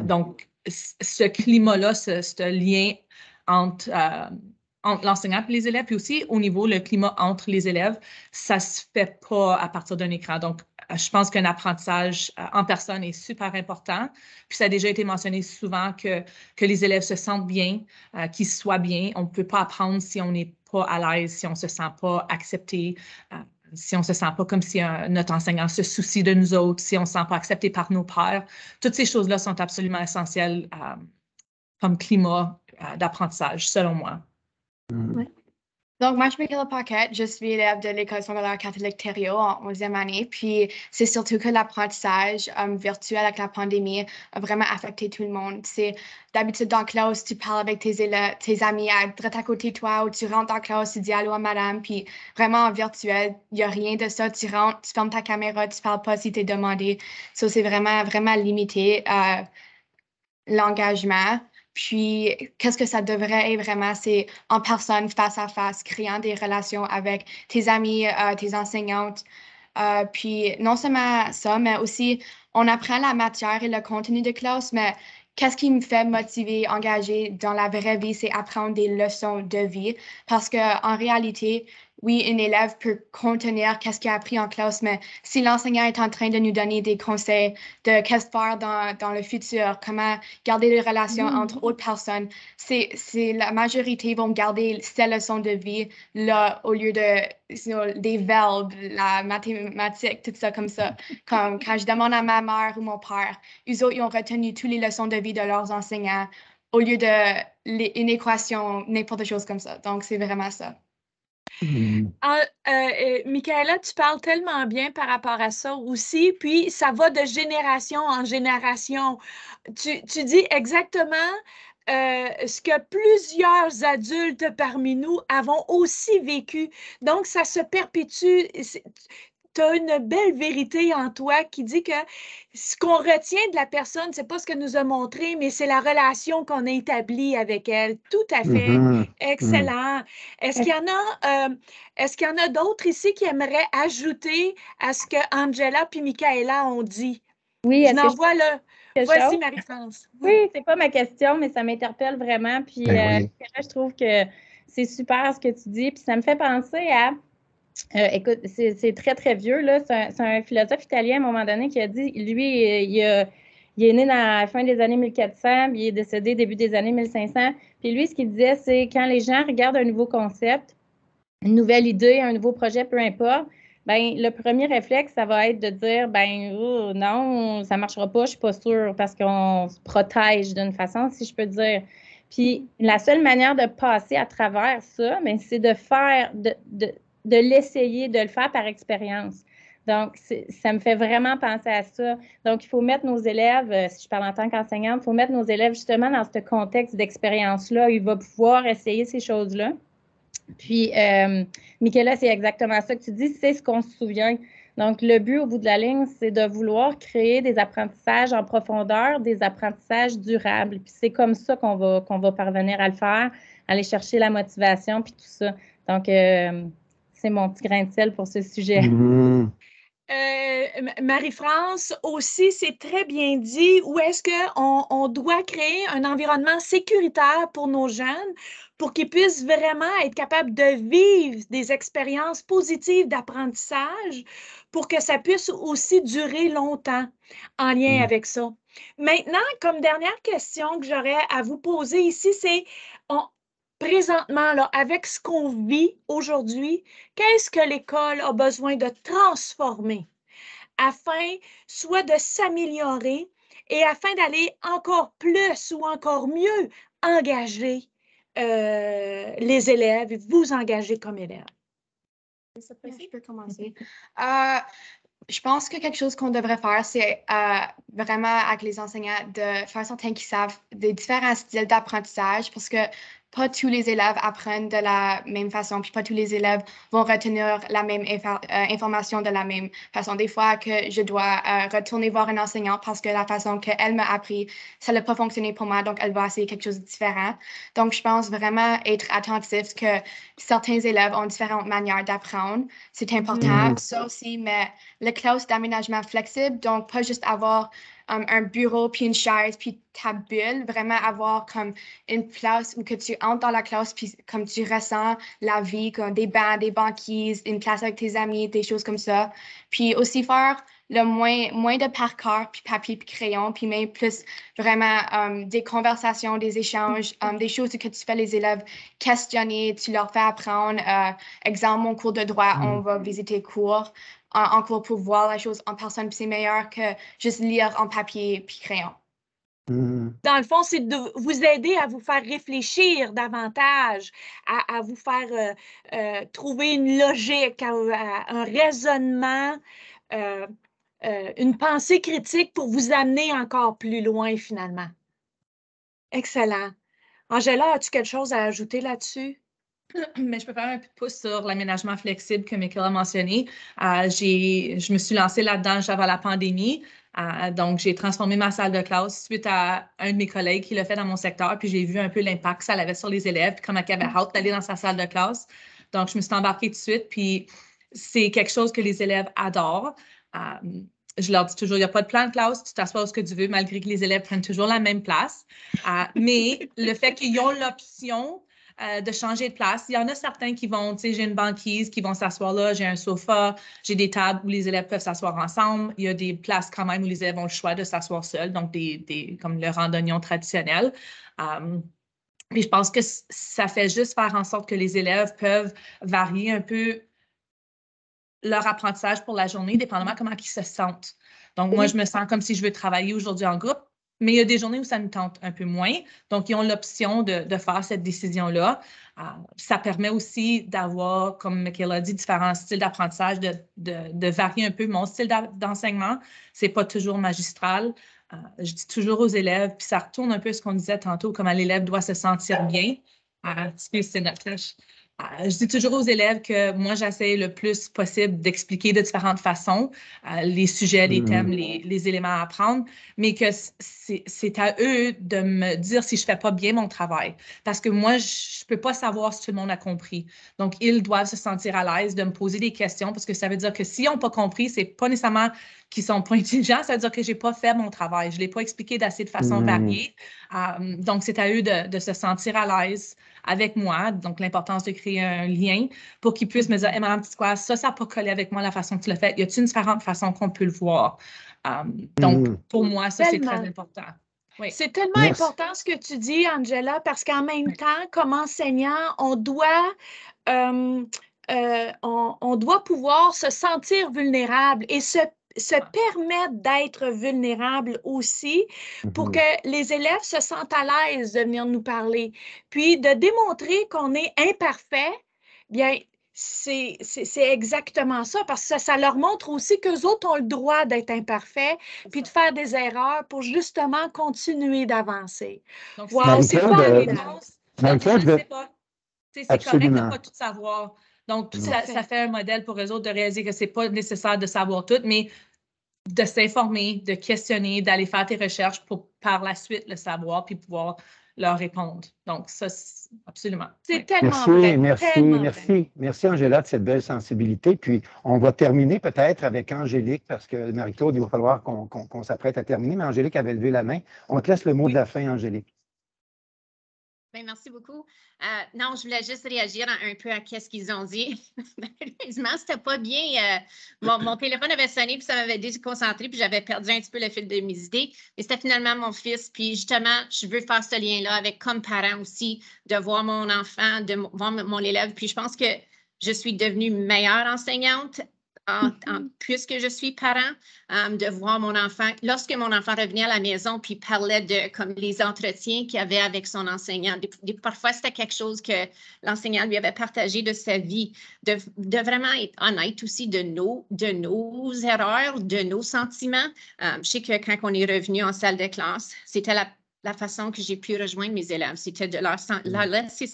Donc, ce climat-là, ce lien entre l'enseignant et les élèves, puis aussi au niveau le climat entre les élèves, ça ne se fait pas à partir d'un écran. Donc, je pense qu'un apprentissage en personne est super important. Puis ça a déjà été mentionné souvent que les élèves se sentent bien, qu'ils soient bien. On ne peut pas apprendre si on n'est pas à l'aise, si on ne se sent pas accepté, si on ne se sent pas comme si notre enseignant se soucie de nous autres, si on ne se sent pas accepté par nos pairs. Toutes ces choses-là sont absolument essentielles comme climat d'apprentissage, selon moi. Ouais. Donc, moi, je m'appelle Paquette. Je suis élève de l'École secondaire catholique Thériault en 11e année. Puis, c'est surtout que l'apprentissage virtuel avec la pandémie a vraiment affecté tout le monde. C'est d'habitude dans la classe, tu parles avec tes élèves, tes amis direct à côté de toi, ou tu rentres dans la classe, tu dis allô à madame. Puis, vraiment en virtuel, il n'y a rien de ça. Tu rentres, tu fermes ta caméra, tu ne parles pas si tu es demandé. Ça, c'est vraiment, vraiment limité l'engagement. Puis, qu'est-ce que ça devrait être vraiment, c'est en personne, face à face, créant des relations avec tes amis, tes enseignantes. Puis, non seulement ça, mais aussi, on apprend la matière et le contenu de classe, mais qu'est-ce qui me fait motiver, engager dans la vraie vie, c'est apprendre des leçons de vie. Parce qu'en réalité, oui, un élève peut contenir qu'est-ce qu'il a appris en classe, mais si l'enseignant est en train de nous donner des conseils de qu'est-ce faire dans le futur, comment garder des relations entre autres personnes, c'est la majorité vont garder ces leçons de vie là au lieu de des verbes, la mathématique, tout ça comme ça. Comme quand je demande à ma mère ou mon père, eux autres, ils ont retenu toutes les leçons de vie de leurs enseignants au lieu de une équation, n'importe chose comme ça. Donc, c'est vraiment ça. Michaela, tu parles tellement bien par rapport à ça aussi, puis ça va de génération en génération. Tu dis exactement ce que plusieurs adultes parmi nous avons aussi vécu. Donc, ça se perpétue. Tu as une belle vérité en toi qui dit que ce qu'on retient de la personne, c'est pas ce qu'elle nous a montré, mais c'est la relation qu'on a établie avec elle. Tout à fait. Excellent. Est-ce qu'il y en a d'autres ici qui aimeraient ajouter à ce que Angela puis Michaela ont dit? Oui, je n'en vois là. Voici Marie-France. Oui, c'est pas ma question, mais ça m'interpelle vraiment. Puis je trouve que c'est super ce que tu dis. Puis ça me fait penser à écoute, c'est très, très vieux, là. C'est un philosophe italien, à un moment donné, qui a dit, lui, il est né dans la fin des années 1400, puis il est décédé début des années 1500. Puis lui, ce qu'il disait, c'est quand les gens regardent un nouveau concept, une nouvelle idée, un nouveau projet, peu importe, ben le premier réflexe, ça va être de dire, non, ça ne marchera pas, je ne suis pas sûre, parce qu'on se protège d'une façon, si je peux dire. Puis la seule manière de passer à travers ça, c'est de faire, de l'essayer, de le faire par expérience. Donc, ça me fait vraiment penser à ça. Donc, il faut mettre nos élèves, si je parle en tant qu'enseignante, il faut mettre nos élèves justement dans ce contexte d'expérience-là. Il va pouvoir essayer ces choses-là. Puis, Michaela, c'est exactement ça que tu dis, c'est ce qu'on se souvient. Donc, le but au bout de la ligne, c'est de vouloir créer des apprentissages en profondeur, des apprentissages durables. Puis, c'est comme ça qu'on va parvenir à le faire, aller chercher la motivation, puis tout ça. Donc, c'est mon petit grain de sel pour ce sujet. Marie-France, aussi, c'est très bien dit. Où est-ce qu'on doit créer un environnement sécuritaire pour nos jeunes pour qu'ils puissent vraiment être capables de vivre des expériences positives d'apprentissage pour que ça puisse aussi durer longtemps en lien avec ça. Maintenant, comme dernière question que j'aurais à vous poser ici, c'est présentement, là, avec ce qu'on vit aujourd'hui, qu'est-ce que l'école a besoin de transformer afin soit de s'améliorer et afin d'aller encore plus ou encore mieux engager les élèves et vous engager comme élève? Je peux commencer. Je pense que quelque chose qu'on devrait faire, c'est vraiment avec les enseignants de faire certains qui savent des différents styles d'apprentissage parce que pas tous les élèves apprennent de la même façon, puis pas tous les élèves vont retenir la même information de la même façon. Des fois que je dois retourner voir un enseignant parce que la façon qu'elle m'a appris, ça n'a pas fonctionné pour moi, donc elle va essayer quelque chose de différent. Donc, je pense vraiment être attentif que certains élèves ont différentes manières d'apprendre. C'est important, ça aussi, mais le classe d'aménagement flexible, donc pas juste avoir un bureau, puis une chaise, puis ta bulle, vraiment avoir comme une place où que tu entres dans la classe, puis comme tu ressens la vie, comme des bancs, des banquises, une classe avec tes amis, des choses comme ça. Puis aussi faire le moins de par cœur, puis papier, puis crayon, puis même plus vraiment des conversations, des échanges, des choses que tu fais les élèves questionner, tu leur fais apprendre. Exemple, mon cours de droit, on va visiter cours en cours pour voir la chose en personne, puis c'est meilleur que juste lire en papier puis crayon. Dans le fond, c'est de vous aider à vous faire réfléchir davantage, à vous faire trouver une logique, un raisonnement, une pensée critique pour vous amener encore plus loin finalement. Excellent. Angela, as-tu quelque chose à ajouter là-dessus? Mais je peux faire un peu de pouce sur l'aménagement flexible que Michael a mentionné. Je me suis lancée là-dedans juste avant la pandémie. Donc, j'ai transformé ma salle de classe suite à un de mes collègues qui l'a fait dans mon secteur, puis j'ai vu un peu l'impact que ça avait sur les élèves, puis comment ils avaient hâte d'aller dans sa salle de classe. Donc, je me suis embarquée tout de suite, puis c'est quelque chose que les élèves adorent. Je leur dis toujours, il n'y a pas de plan de classe, tu t'assois où ce que tu veux, malgré que les élèves prennent toujours la même place. Mais le fait qu'ils ont l'option de changer de place. Il y en a certains qui vont, tu sais, j'ai une banquise, qui vont s'asseoir là, j'ai un sofa, j'ai des tables où les élèves peuvent s'asseoir ensemble. Il y a des places quand même où les élèves ont le choix de s'asseoir seuls, donc comme le randonnion traditionnel. Puis je pense que ça fait juste faire en sorte que les élèves peuvent varier un peu leur apprentissage pour la journée, dépendamment comment ils se sentent. Donc, moi, je me sens comme si je veux travailler aujourd'hui en groupe, mais il y a des journées où ça nous tente un peu moins. Donc, ils ont l'option de faire cette décision-là. Ça permet aussi d'avoir, comme Michael a dit, différents styles d'apprentissage, de varier un peu mon style d'enseignement. Ce n'est pas toujours magistral. Je dis toujours aux élèves, puis ça retourne un peu à ce qu'on disait tantôt, comment l'élève doit se sentir bien. C'est notre flèche. Je dis toujours aux élèves que moi, j'essaie le plus possible d'expliquer de différentes façons les sujets, les thèmes, les éléments à apprendre, mais que c'est à eux de me dire si je ne fais pas bien mon travail. Parce que moi, je ne peux pas savoir si tout le monde a compris. Donc, ils doivent se sentir à l'aise de me poser des questions parce que ça veut dire que s'ils n'ont pas compris, ce n'est pas nécessairement qu'ils ne sont pas intelligents, ça veut dire que je n'ai pas fait mon travail. Je ne l'ai pas expliqué d'assez de façon variée. Donc, c'est à eux de se sentir à l'aise avec moi, donc l'importance de créer un lien pour qu'ils puissent me dire « Hey, Madame Petitcoise, ça n'a pas collé avec moi la façon que tu l'as fait. Y a-t-il une différente façon qu'on peut le voir? » Donc, pour moi, ça, c'est très important. Oui. C'est tellement important ce que tu dis, Angela, parce qu'en même temps, comme enseignant, on doit pouvoir se sentir vulnérable et se permettre d'être vulnérable aussi pour que les élèves se sentent à l'aise de venir nous parler. Puis de démontrer qu'on est imparfait, bien, c'est exactement ça, parce que ça leur montre aussi qu'eux autres ont le droit d'être imparfaits, puis de faire des erreurs pour justement continuer d'avancer. Donc, wow, c'est pas je sais pas. C'est correct de ne pas tout savoir. Donc, ça fait un modèle pour eux autres de réaliser que ce n'est pas nécessaire de savoir tout, mais de s'informer, de questionner, d'aller faire tes recherches pour par la suite le savoir puis pouvoir leur répondre. Donc, ça, absolument. C'est tellement vrai. Merci, Angela, de cette belle sensibilité. Puis, on va terminer peut-être avec Angélique, parce que Marie-Claude, il va falloir qu'on s'apprête à terminer, mais Angélique avait levé la main. On te laisse le mot de la fin, Angélique. Bien, merci beaucoup. Non, je voulais juste réagir un peu à ce qu'ils ont dit. Malheureusement, c'était pas bien. Mon téléphone avait sonné, puis ça m'avait déconcentré, puis j'avais perdu un petit peu le fil de mes idées. Mais c'était finalement mon fils. Puis justement, je veux faire ce lien-là avec, comme parent aussi, de voir mon enfant, de voir mon élève. Puis je pense que je suis devenue meilleure enseignante puisque je suis parent, de voir mon enfant, lorsque mon enfant revenait à la maison puis parlait de comme les entretiens qu'il avait avec son enseignant. Parfois, c'était quelque chose que l'enseignant lui avait partagé de sa vie, de vraiment être honnête aussi de nos erreurs, de nos sentiments. Je sais que quand on est revenu en salle de classe, c'était la façon que j'ai pu rejoindre mes élèves, c'était de leur laisser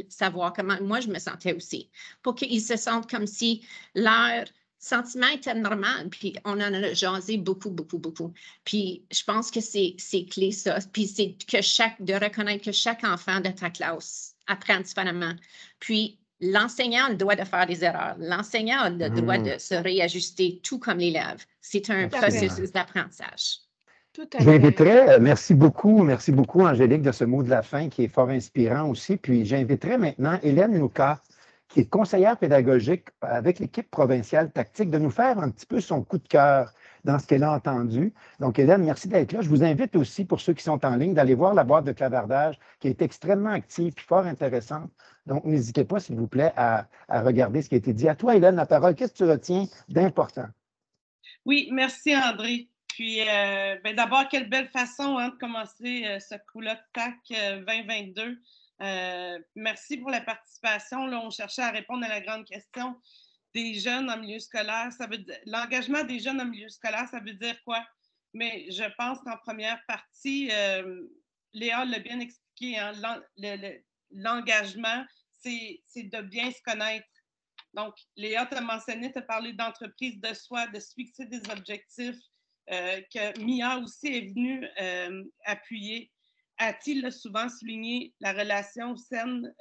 savoir comment moi je me sentais aussi, pour qu'ils se sentent comme si leur sentiment était normal. Puis on en a jasé beaucoup, beaucoup, beaucoup. Puis je pense que c'est clé ça. Puis c'est de reconnaître que chaque enfant de ta classe apprend différemment. Puis l'enseignant a le droit de faire des erreurs. L'enseignant a le droit de se réajuster, tout comme l'élève. C'est un processus d'apprentissage. J'inviterais, merci beaucoup, Angélique, de ce mot de la fin qui est fort inspirant aussi. Puis j'inviterais maintenant Hélène Louca, qui est conseillère pédagogique avec l'équipe provinciale tactique, de nous faire un petit peu son coup de cœur dans ce qu'elle a entendu. Donc, Hélène, merci d'être là. Je vous invite aussi, pour ceux qui sont en ligne, d'aller voir la boîte de clavardage qui est extrêmement active et fort intéressante. Donc, n'hésitez pas, s'il vous plaît, à regarder ce qui a été dit. À toi, Hélène, la parole. Qu'est-ce que tu retiens d'important? Oui, merci, André. Puis, d'abord, quelle belle façon de commencer ce colloque TAC 2022. Merci pour la participation. Là, on cherchait à répondre à la grande question des jeunes en milieu scolaire. L'engagement des jeunes en milieu scolaire, ça veut dire quoi? Mais je pense qu'en première partie, Léa l'a bien expliqué, hein, l'engagement, c'est de bien se connaître. Donc, Léa t'a mentionné, t'a parlé d'entreprise de soi, de se fixer des objectifs, que Mia aussi est venue appuyer. A-t-il l'a souvent souligné, la relation saine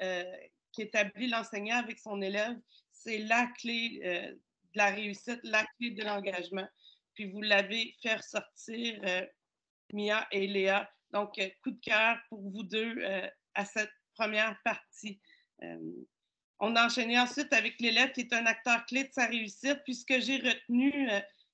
qu'établit l'enseignant avec son élève, c'est la clé de la réussite, la clé de l'engagement. Puis vous l'avez fait ressortir, Mia et Léa. Donc, coup de cœur pour vous deux à cette première partie. On a enchaîné ensuite avec l'élève qui est un acteur clé de sa réussite. Puis ce que j'ai retenu,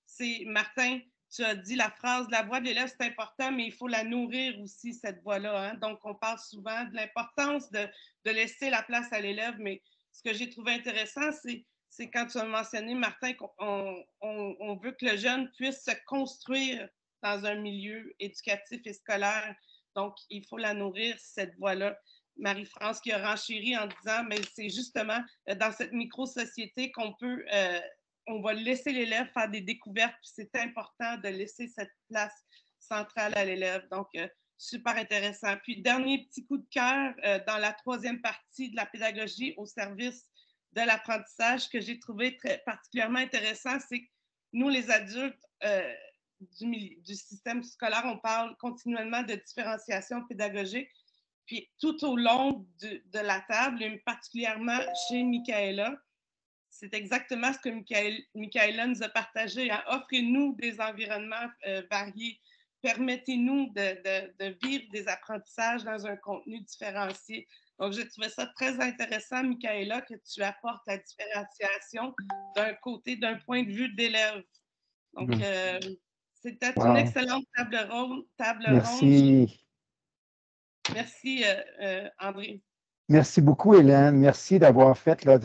c'est Martin, tu as dit la phrase « la voix de l'élève, c'est important, mais il faut la nourrir aussi, cette voix-là. Hein? » Donc, on parle souvent de l'importance de laisser la place à l'élève, mais ce que j'ai trouvé intéressant, c'est quand tu as mentionné, Martin, qu'on veut que le jeune puisse se construire dans un milieu éducatif et scolaire. Donc, il faut la nourrir, cette voix-là. Marie-France qui a renchéri en disant, mais c'est justement dans cette micro-société qu'on peut... on va laisser l'élève faire des découvertes, puis c'est important de laisser cette place centrale à l'élève. Donc, super intéressant. Puis, dernier petit coup de cœur dans la troisième partie de la pédagogie au service de l'apprentissage que j'ai trouvé particulièrement intéressant, c'est que nous, les adultes du système scolaire, on parle continuellement de différenciation pédagogique. Puis, tout au long de la table, et particulièrement chez Michaela, c'est exactement ce que Michaela nous a partagé. Hein? Offrez-nous des environnements variés. Permettez-nous de vivre des apprentissages dans un contenu différencié. Donc, j'ai trouvé ça très intéressant, Michaela, que tu apportes la différenciation d'un côté, d'un point de vue d'élève. Donc, c'était une excellente table ronde. Merci, André. Merci beaucoup, Hélène. Merci d'avoir fait là,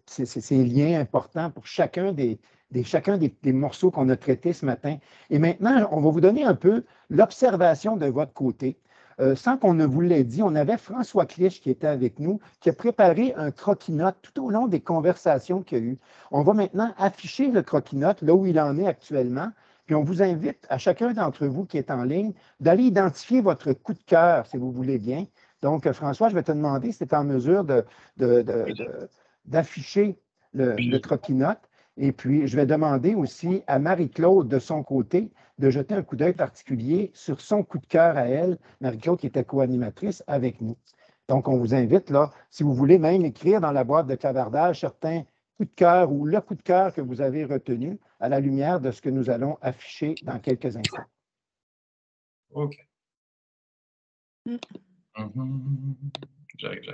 ces liens importants pour chacun des morceaux qu'on a traités ce matin. Et maintenant, on va vous donner un peu l'observation de votre côté. Sans qu'on ne vous l'ait dit, on avait François Clich qui était avec nous, qui a préparé un croquis-notes tout au long des conversations qu'il y a eu. On va maintenant afficher le croquis-notes là où il en est actuellement. Puis on vous invite, à chacun d'entre vous qui est en ligne, d'aller identifier votre coup de cœur, si vous voulez bien. Donc, François, je vais te demander si tu es en mesure d'afficher le croquis-notes. Et puis, je vais demander aussi à Marie-Claude, de son côté, de jeter un coup d'œil particulier sur son coup de cœur à elle, Marie-Claude qui était co-animatrice avec nous. Donc, on vous invite, là, si vous voulez même écrire dans la boîte de clavardage certains coups de cœur ou le coup de cœur que vous avez retenu à la lumière de ce que nous allons afficher dans quelques instants. OK. J'arrive.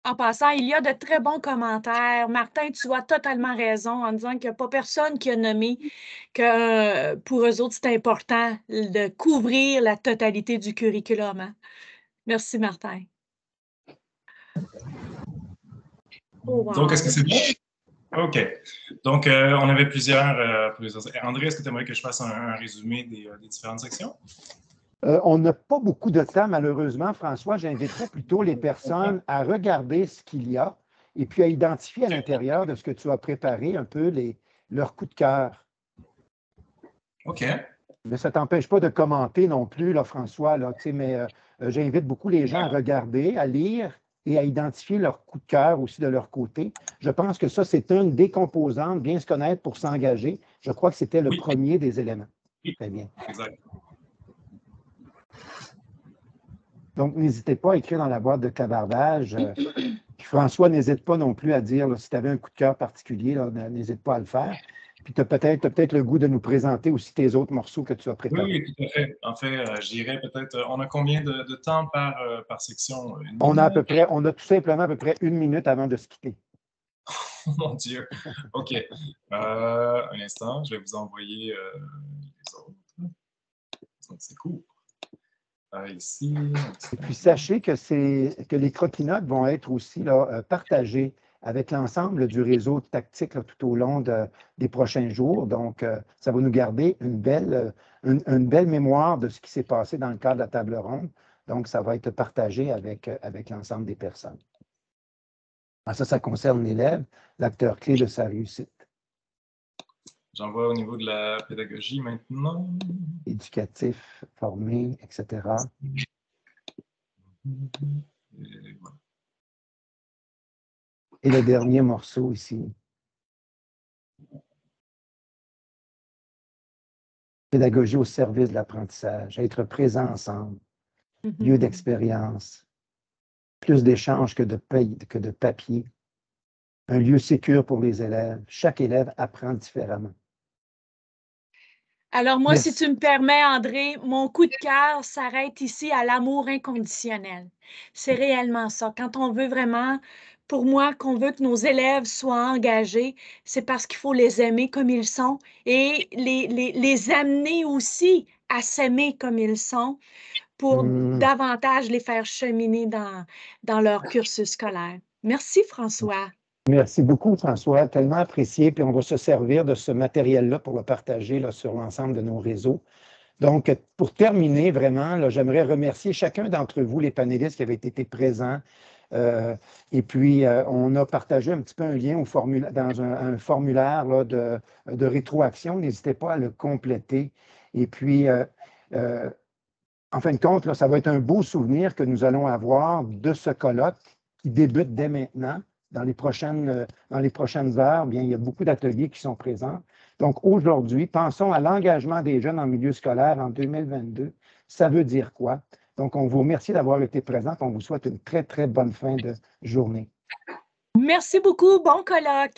En passant, il y a de très bons commentaires. Martin, tu as totalement raison en disant qu'il n'y a pas personne qui a nommé que pour eux autres, c'est important de couvrir la totalité du curriculum. Hein? Merci, Martin. Oh, wow. Donc, est-ce que c'est bon? OK. Donc, on avait plusieurs. André, est-ce que tu aimerais que je fasse un résumé des différentes sections? On n'a pas beaucoup de temps, malheureusement, François. J'inviterais plutôt les personnes à regarder ce qu'il y a et puis à identifier à l'intérieur de ce que tu as préparé un peu leurs coups de cœur. OK. Mais ça ne t'empêche pas de commenter non plus, là, François, là, mais j'invite beaucoup les gens à regarder, à lire et à identifier leur coup de cœur aussi de leur côté. Je pense que ça, c'est une des composantes, bien se connaître pour s'engager. Je crois que c'était le premier des éléments. Très bien. Exact. Donc, n'hésitez pas à écrire dans la boîte de clavardage. Puis François, n'hésite pas non plus à dire, là, si tu avais un coup de cœur particulier, n'hésite pas à le faire. Puis tu as peut-être le goût de nous présenter aussi tes autres morceaux que tu as préparés. Oui, tout à fait. En fait, je dirais peut-être, on a combien de temps par section? On a tout simplement à peu près 1 minute avant de se quitter. Oh mon Dieu. OK. Un instant, je vais vous envoyer les autres. Donc, c'est cool. Ici. Et puis, sachez que les croquis-notes vont être aussi là, partagés avec l'ensemble du réseau tactique là, tout au long des prochains jours. Donc, ça va nous garder une belle mémoire de ce qui s'est passé dans le cadre de la table ronde. Donc, ça va être partagé avec l'ensemble des personnes. Alors ça concerne l'élève, l'acteur clé de sa réussite. J'en vois au niveau de la pédagogie maintenant. Éducatif, formé, etc. Et le dernier morceau ici. Pédagogie au service de l'apprentissage, être présent ensemble, lieu d'expérience, plus d'échanges que de papier, un lieu sécure pour les élèves. Chaque élève apprend différemment. Alors moi, si tu me permets, André, mon coup de cœur s'arrête ici à l'amour inconditionnel. C'est réellement ça. Quand on veut vraiment, pour moi, qu'on veut que nos élèves soient engagés, c'est parce qu'il faut les aimer comme ils sont et les amener aussi à s'aimer comme ils sont pour davantage les faire cheminer dans leur cursus scolaire. Merci, François. Merci beaucoup, François. Tellement apprécié. Puis on va se servir de ce matériel-là pour le partager là, sur l'ensemble de nos réseaux. Donc, pour terminer, vraiment, j'aimerais remercier chacun d'entre vous, les panélistes qui avaient été présents. Et puis, on a partagé un petit peu un lien dans un formulaire là, de rétroaction. N'hésitez pas à le compléter. Et puis, en fin de compte, là, ça va être un beau souvenir que nous allons avoir de ce colloque qui débute dès maintenant. Dans les prochaines heures, bien, il y a beaucoup d'ateliers qui sont présents. Donc, aujourd'hui, pensons à l'engagement des jeunes en milieu scolaire en 2022. Ça veut dire quoi? Donc, on vous remercie d'avoir été présents. On vous souhaite une très, très bonne fin de journée. Merci beaucoup. Bon colloque.